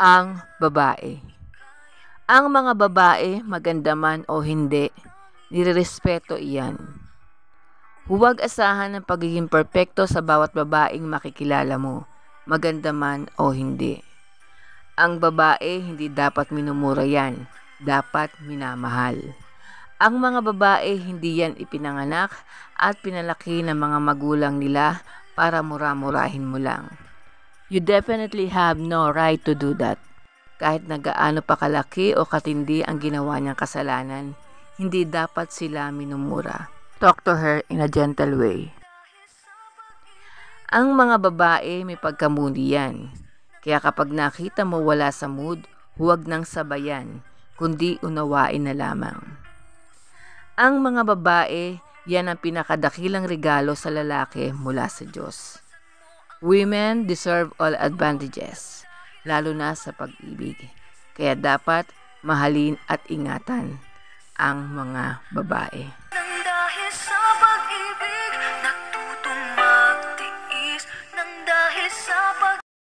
Ang babae. Ang mga babae, maganda man o hindi, nirerespeto iyan. Huwag asahan ng pagiging perpekto sa bawat babaeng makikilala mo, maganda man o hindi. Ang babae, hindi dapat minumura yan, dapat minamahal. Ang mga babae, hindi yan ipinanganak at pinalaki ng mga magulang nila para mura-murahin mo lang. You definitely have no right to do that. Kahit na gaano pa kalaki o katindi ang ginawa niyang kasalanan, hindi dapat sila minumura. Talk to her in a gentle way. Ang mga babae may pagkamuli yan. Kaya kapag nakita mo wala sa mood, huwag nang sabayan, kundi unawain na lamang. Ang mga babae, yan ang pinakadakilang regalo sa lalaki mula sa Diyos. Women deserve all advantages, lalo na sa pag-ibig. Kaya dapat mahalin at ingatan ang mga babae.